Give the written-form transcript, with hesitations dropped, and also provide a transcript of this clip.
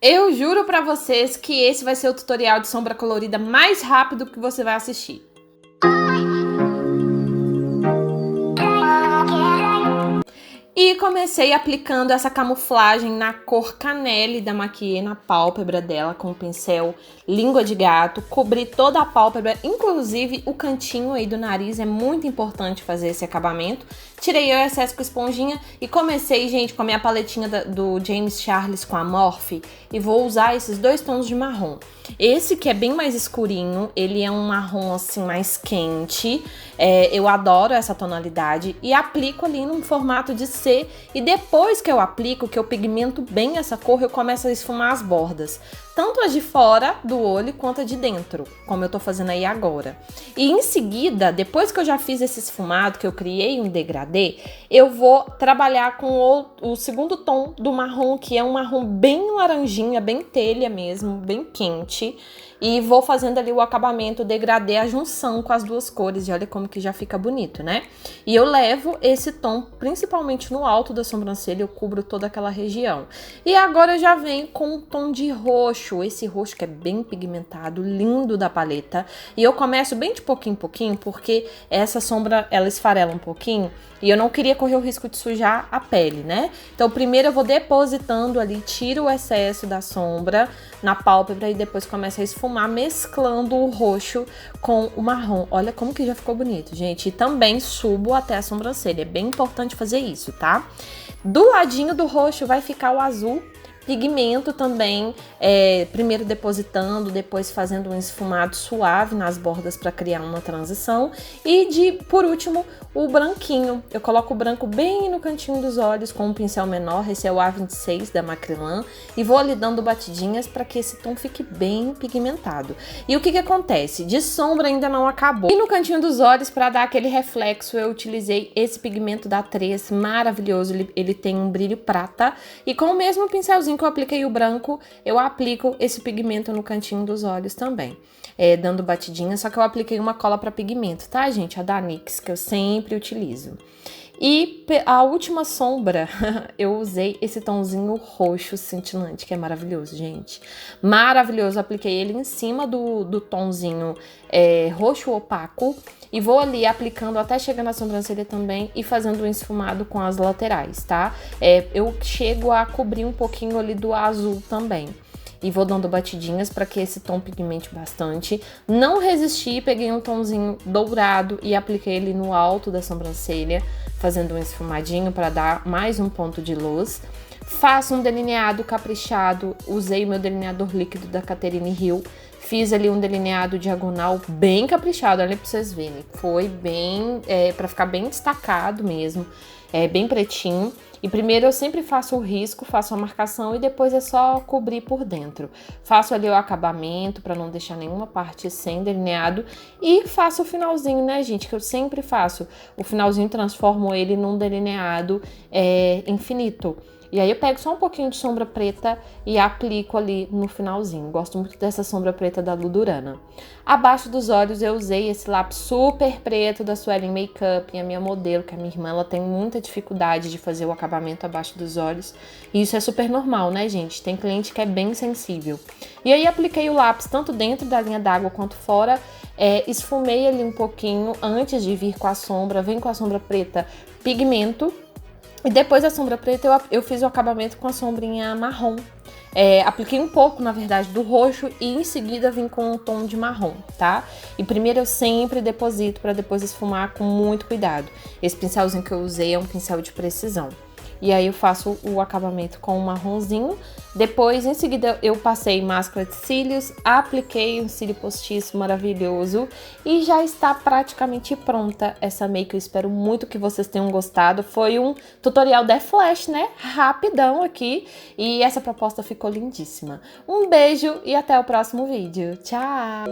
Eu juro pra vocês que esse vai ser o tutorial de sombra colorida mais rápido que você vai assistir. E comecei aplicando essa camuflagem na cor Canelle da Maquiê na pálpebra dela com o pincel Língua de Gato. Cobri toda a pálpebra, inclusive o cantinho aí do nariz, é muito importante fazer esse acabamento. Tirei o excesso com esponjinha e comecei, gente, com a minha paletinha do James Charles com a Morphe e vou usar esses dois tons de marrom. Esse que é bem mais escurinho, ele é um marrom assim mais quente, eu adoro essa tonalidade e aplico ali num formato de C e depois que eu aplico, que eu pigmento bem essa cor, eu começo a esfumar as bordas. Tanto as de fora do olho quanto a de dentro, como eu tô fazendo aí agora. E em seguida, depois que eu já fiz esse esfumado, que eu criei um degradê, eu vou trabalhar com o segundo tom do marrom, que é um marrom bem laranjinha, bem telha mesmo, bem quente. E vou fazendo ali o acabamento, o degradê, a junção com as duas cores. E olha como que já fica bonito, né? E eu levo esse tom, principalmente no alto da sobrancelha, eu cubro toda aquela região. E agora eu já venho com um tom de roxo, esse roxo que é bem pigmentado, lindo da paleta. E eu começo bem de pouquinho em pouquinho, porque essa sombra, ela esfarela um pouquinho. E eu não queria correr o risco de sujar a pele, né? Então primeiro eu vou depositando ali, tiro o excesso da sombra na pálpebra e depois começo a esfumar, mesclando o roxo com o marrom. Olha como que já ficou bonito, gente. E também subo até a sobrancelha, é bem importante fazer isso, tá? Do ladinho do roxo vai ficar o azul pigmento também, primeiro depositando, depois fazendo um esfumado suave nas bordas para criar uma transição. E por último, o branquinho. Eu coloco o branco bem no cantinho dos olhos com um pincel menor, esse é o A26 da Macrylan, e vou ali dando batidinhas para que esse tom fique bem pigmentado. E o que acontece? De sombra ainda não acabou. E no cantinho dos olhos, para dar aquele reflexo, eu utilizei esse pigmento da Tress, maravilhoso, ele tem um brilho prata, e com o mesmo pincelzinho que eu apliquei o branco, eu aplico esse pigmento no cantinho dos olhos também, dando batidinha, só que eu apliquei uma cola para pigmento, tá, gente? A da NYX, que eu sempre utilizo. E a última sombra, eu usei esse tomzinho roxo cintilante, que é maravilhoso, gente. Maravilhoso, apliquei ele em cima do tomzinho roxo opaco. E vou ali aplicando até chegar na sobrancelha também e fazendo um esfumado com as laterais, tá? Eu chego a cobrir um pouquinho ali do azul também. E vou dando batidinhas para que esse tom pigmente bastante. Não resisti, peguei um tomzinho dourado e apliquei ele no alto da sobrancelha, fazendo um esfumadinho para dar mais um ponto de luz. Faço um delineado caprichado, usei o meu delineador líquido da Catherine Hill. Fiz ali um delineado diagonal bem caprichado, olha pra vocês verem. Foi bem, pra ficar bem destacado mesmo, bem pretinho. E primeiro eu sempre faço o risco, faço a marcação e depois é só cobrir por dentro. Faço ali o acabamento pra não deixar nenhuma parte sem delineado. E faço o finalzinho, né, gente, que eu sempre faço. O finalzinho transformo ele num delineado infinito. E aí eu pego só um pouquinho de sombra preta e aplico ali no finalzinho. Gosto muito dessa sombra preta da Ludurana. Abaixo dos olhos eu usei esse lápis super preto da Suelen Makeup, a minha modelo, que é a minha irmã, ela tem muita dificuldade de fazer o acabamento abaixo dos olhos. E isso é super normal, né, gente? Tem cliente que é bem sensível. E aí apliquei o lápis tanto dentro da linha d'água quanto fora. Esfumei ali um pouquinho antes de vir com a sombra. Vem com a sombra preta, pigmento. E depois da sombra preta eu fiz o acabamento com a sombrinha marrom. Apliquei um pouco, na verdade, do roxo e em seguida vim com um tom de marrom, tá? E primeiro eu sempre deposito para depois esfumar com muito cuidado. Esse pincelzinho que eu usei é um pincel de precisão. E aí eu faço o acabamento com um marronzinho. Depois, em seguida, eu passei máscara de cílios, apliquei um cílio postiço maravilhoso e já está praticamente pronta essa make. Eu espero muito que vocês tenham gostado. Foi um tutorial de flash, né? Rapidão aqui. E essa proposta ficou lindíssima. Um beijo e até o próximo vídeo. Tchau!